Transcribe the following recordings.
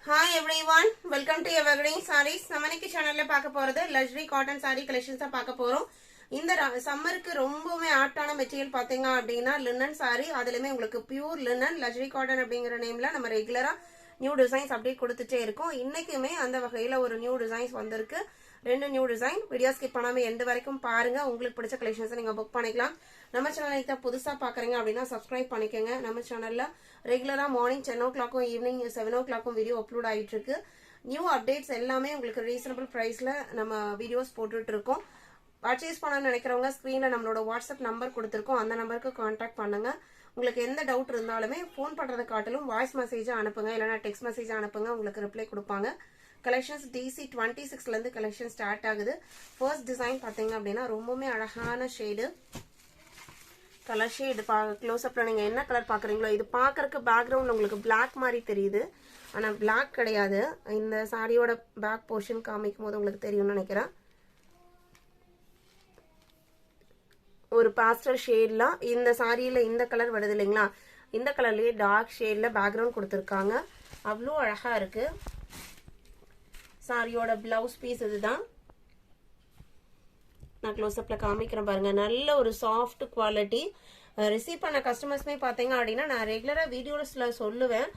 Hi everyone, welcome to Evergreen Sarees. நம்ம இன்னைக்கு சேனல்ல பார்க்க போறது Lajree cotton saree collections பார்க்க போறோம். இந்த சம்மருக்கு ரொம்பவே ஆப்டான மெட்டீரியல் பாத்தீங்க அப்படினா லினன் saree. அதுலயே உங்களுக்கு பியூர் லினன் Lajree cotton அப்படிங்கற நேம்ல நம்ம ரெகுலரா நியூ டிசைன்ஸ் அப்டேட் கொடுத்துட்டே இருக்கோம். இன்னைக்குமே அந்த வகையில ஒரு நியூ டிசைன்ஸ் வந்திருக்கு. ரெண்டு நியூ டிசைன். வீடியோ ஸ்கிப் பண்ணாம எண்ட் வரைக்கும் பாருங்க. உங்களுக்கு பிடிச்ச கலெக்ஷன்ஸ் நீங்க புக் பண்ணிக்கலாம். நம்ம சேனலை புதுசா பாக்குறீங்க அப்படினா சப்ஸ்கிரைப் பண்ணிக்கங்க. நம்ம சேனல்ல ரெகுலரா morning 10 o'clock evening 7 o'clock video upload ஆயிட்டு இருக்கு. நியூ அப்டேட்ஸ் எல்லாமே உங்களுக்கு ரீசனபிள் பிரைஸ்ல நம்ம வீடியோஸ் போட்டுட்டு இருக்கோம். பர்ச்சேஸ் பண்ணணும்னு நினைக்கிறவங்க ஸ்கிரீன்ல நம்மளோட வாட்ஸ்அப் நம்பர் கொடுத்துருக்கோம். அந்த நம்பருக்கு கான்டாக்ட் பண்ணுங்க. உங்களுக்கு எந்த டவுட் இருந்தாலுமே ஃபோன் பண்றதை காட்டிலும் வாய்ஸ் மெசேஜ் அனுப்புங்க, இல்லைன்னா டெக்ஸ்ட் மெசேஜ் அனுப்புங்க. உங்களுக்கு ரிப்ளை கொடுப்பாங்க. கலெக்ஷன்ஸ் DC 26ல இருந்து கலெக்ஷன் ஸ்டார்ட் ஆகுது. ஃபர்ஸ்ட் டிசைன் பாத்தீங்க அப்படின்னா ரொம்பவே அழகான ஷேடு கலர் ஷேடு. க்ளோஸ் அப்ல நீங்க என்ன கலர் பாக்குறீங்களோ இது பாக்குறதுக்கு பேக்ரவுண்ட் உங்களுக்கு பிளாக் மாதிரி தெரியுது, ஆனா பிளாக் கிடையாது. இந்த சாரியோட பேக் போர்ஷன் காமிக்கும் போது உங்களுக்கு தெரியும்னு நினைக்கிறேன். ஒரு பாஸ்டல் ஷேட்ல இந்த சாரியில இந்த கலர் வருது இல்லைங்களா, இந்த கலர்லயே டார்க் ஷேட்ல பேக்ரவுண்ட் கொடுத்துருக்காங்க. அவ்வளோ அழகா இருக்கு. சாரியோட பிளவுஸ் பீஸ் இதுதான். நான் க்ளோஸ் அப்ல காமிக்கிறேன் பாருங்க. நல்ல ஒரு சாஃப்ட் குவாலிட்டி. ரிசீவ் பண்ண கஸ்டமர்ஸ்மே பார்த்தீங்க அப்படின்னா நான் ரெகுலராக வீடியோஸ்ல சொல்லுவேன்,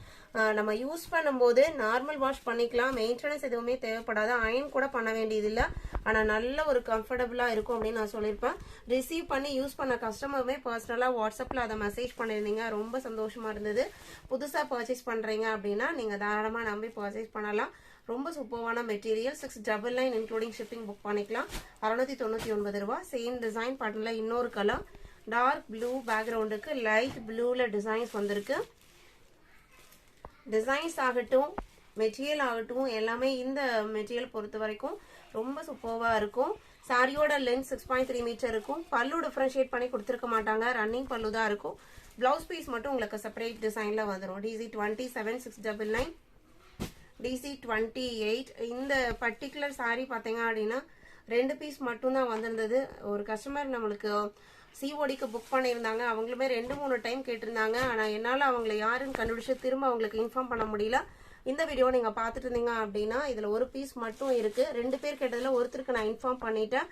நம்ம யூஸ் பண்ணும்போது நார்மல் வாஷ் பண்ணிக்கலாம், மெயின்டெனன்ஸ் எதுவுமே தேவைப்படாது, அயன் கூட பண்ண வேண்டியதில்லை, ஆனால் நல்ல ஒரு கம்ஃபர்டபுளாக இருக்கும் அப்படின்னு நான் சொல்லியிருப்பேன். ரிசீவ் பண்ணி யூஸ் பண்ண கஸ்டமருமே பர்சனலாக வாட்ஸ்அப்பில் அதை மெசேஜ் பண்ணியிருந்தீங்க. ரொம்ப சந்தோஷமா இருந்தது. புதுசாக பர்ச்சேஸ் பண்ணுறீங்க அப்படின்னா நீங்கள் தாராளமாக நம்பி பர்ச்சேஸ் பண்ணலாம். ரொம்ப சூப்பரான மெட்டீரியல். 699 இன்க்ளூடிங் ஷிப்பிங் புக் பண்ணிக்கலாம். 699 ரூபாய். சேம் டிசைன் பாட்டன்ல இன்னொரு கலர் டார்க் ப்ளூ பேக்ரவுண்டுக்கு லைட் ப்ளூல டிசைன்ஸ் வந்திருக்கு. டிசைன்ஸ் ஆகட்டும் மெட்டீரியல் ஆகட்டும் எல்லாமே இந்த மெட்டீரியல் பொறுத்த வரைக்கும் ரொம்ப சூப்பர்வா இருக்கும். சாரியோட லென்த் 6.3 மீட்டர் இருக்கும். பல்லு டிஃபரன்ஷியேட் பண்ணி கொடுத்துருக்க மாட்டாங்க, ரன்னிங் பல்லு தான் இருக்கும். பிளவுஸ் பீஸ் மட்டும் உங்களுக்கு செப்பரேட் டிசைன்ல வந்துடும். DC 27 699 DC 28. இந்த பர்டிகுலர் சாரி பார்த்தீங்க அப்படின்னா 2 பீஸ் மட்டும்தான் வந்திருந்தது. ஒரு கஸ்டமர் நம்மளுக்கு சிஓடிக்கு புக் பண்ணியிருந்தாங்க. அவங்களுமே 2-3 டைம் கேட்டிருந்தாங்க, ஆனால் என்னால் அவங்கள யாருன்னு கண்டுபிடிச்சு திரும்ப அவங்களுக்கு இன்ஃபார்ம் பண்ண முடியல. இந்த வீடியோ நீங்கள் பார்த்துட்டு இருந்தீங்க அப்படின்னா இதில் ஒரு பீஸ் மட்டும் இருக்கு. 2 பேர் கேட்டதில் ஒருத்தருக்கு நான் இன்ஃபார்ம் பண்ணிட்டேன்.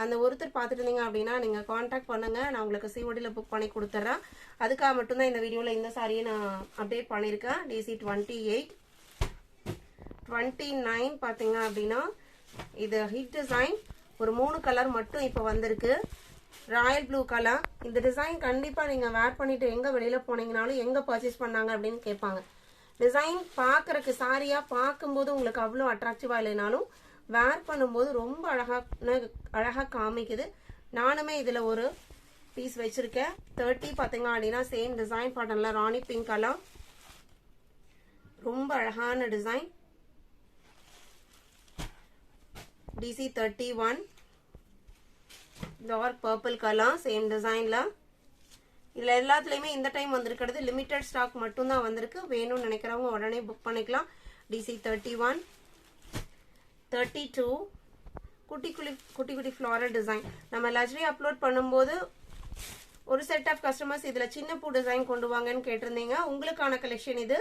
அந்த ஒருத்தர் பார்த்துட்டு இருந்தீங்க அப்படின்னா நீங்கள் கான்டாக்ட் பண்ணுங்க, நான் உங்களுக்கு சிஓடியில் புக் பண்ணி கொடுத்துட்றேன். அதுக்காக மட்டும்தான் இந்த வீடியோவில் இந்த சாரியை நான் அப்டேட் பண்ணியிருக்கேன். DC 28 29 பாத்தீங்க அப்படின்னா இது ஹிட் டிசைன். ஒரு 3 கலர் மட்டும் இப்போ வந்திருக்கு. Royal blue colour. இந்த டிசைன் கண்டிப்பா நீங்க வேர் பண்ணிட்டு எங்க வெளியில போனீங்கனாலும் எங்க பர்ச்சேஸ் பண்ணாங்க அப்படின்னு கேட்பாங்க. டிசைன் பாக்குறதுக்கு சாரியா பார்க்கும்போது உங்களுக்கு அவ்வளோ அட்ராக்டிவா இல்லைனாலும் வேர் பண்ணும்போது ரொம்ப அழகா காமிக்குது. நானுமே இதுல ஒரு பீஸ் வச்சிருக்கேன். 30 பாத்தீங்க அப்படின்னா சேம் டிசைன் பாட்டன்ல ராணி பிங்க் கலர். ரொம்ப அழகான design. DC 31 dark purple colour same டிசைன்ல. இதுல எல்லாத்துலயுமே இந்த டைம் வந்திருக்கிறது லிமிடெட் ஸ்டாக் மட்டும் தான் வந்திருக்கு. வேணும்னு நினைக்கிறவங்க உடனே புக் பண்ணிக்கலாம். DC 31 32 குட்டி குட்டி ஃப்ளாரல் டிசைன். நம்ம Lajree அப்லோட் பண்ணும்போது ஒரு செட் ஆஃப் கஸ்டமர்ஸ் இதுல சின்ன பூ டிசைன் கொண்டு வாங்கன்னு கேட்டிருந்தீங்க. உங்களுக்கான கலெக்ஷன் இது.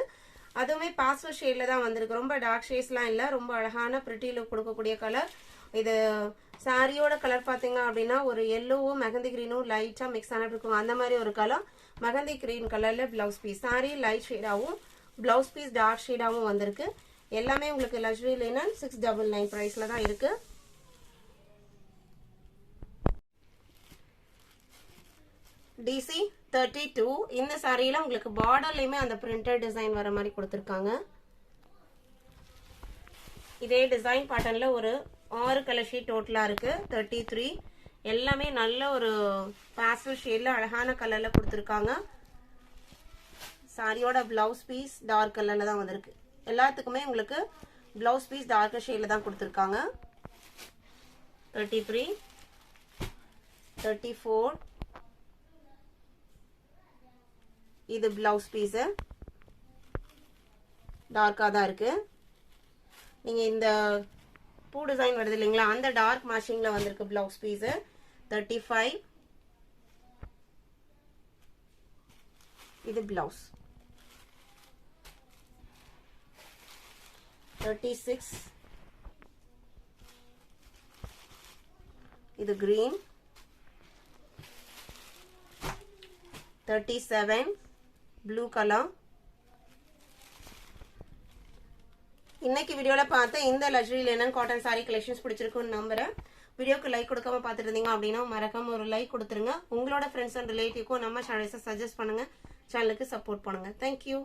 அதுவுமே பாஸ்டல் ஷேட்ல தான் வந்திருக்கு. ரொம்ப டார்க் ஷேட்ஸ்லாம் இல்ல, ரொம்ப அழகான பிரிட்டி லுக் கொடுக்கக்கூடிய கலர். இது சாரியோட கலர் பாத்தீங்க அப்படின்னா ஒரு எல்லோவும் மெகந்தி கிரீனும் லைட்டா மிக்ஸ் ஆன இருக்கும். அந்த மாதிரி ஒரு கலர் மெகந்தி கிரீன் கலர்ல பிளவுஸ் பீஸ். சாரி லைட் ஷேடாவும் பிளவுஸ் பீஸ் டார்க் ஷேடாவும் வந்திருக்கு. எல்லாமே உங்களுக்கு Lajree லினன் 699 பிரைஸ்ல தான் இருக்கு. DC 32 இந்த சாரியில உங்களுக்கு பார்டர்லயுமே அந்த பிரிண்டட் டிசைன் வர மாதிரி கொடுத்திருக்காங்க. இதே டிசைன் பேட்டர்ன்ல ஒரு 6 கலர் ஷீட் டோட்டலா இருக்கு. 33 எல்லாமே நல்ல ஒரு பாஸ்டல் ஷேட்ல அழகான கலர்ல கொடுத்திருக்காங்க. சாரியோட பிளவுஸ் பீஸ் டார்க் கலர்ல தான் வந்திருக்கு. எல்லாத்துக்குமே உங்களுக்கு பிளவுஸ் பீஸ் டார்க் ஷேட்ல தான் கொடுத்திருக்காங்க. 33 34 இது பிளவுஸ் பீஸ் டார்க்கா தான் இருக்கு. நீங்க இந்த பூ டிசைன் வருது இல்லைங்களா, அந்த டார்க் மேட்சிங்ல வந்திருக்கு பிளவுஸ் பீஸ். 35 இது பிளவுஸ். 36. இது green. 37 blue color. இன்னைக்கு வீடியோல பார்த்த இந்த luxury linen cotton saree collections பிடிச்சிருக்கும்னு நம்புறேன். வீடியோக்கு லைக் கொடுக்காம பார்த்துட்டு இருந்தீங்க அப்படின்னா மறக்காம ஒரு லைக் கொடுத்துருங்க. உங்களோட ஃப்ரெண்ட்ஸ் அண்ட் ரிலேட்டிவ்க்கும் நம்ம சேனல்ஸை சஜஸ்ட் பண்ணுங்க. சேனலுக்கு சப்போர்ட் பண்ணுங்க. Thank you.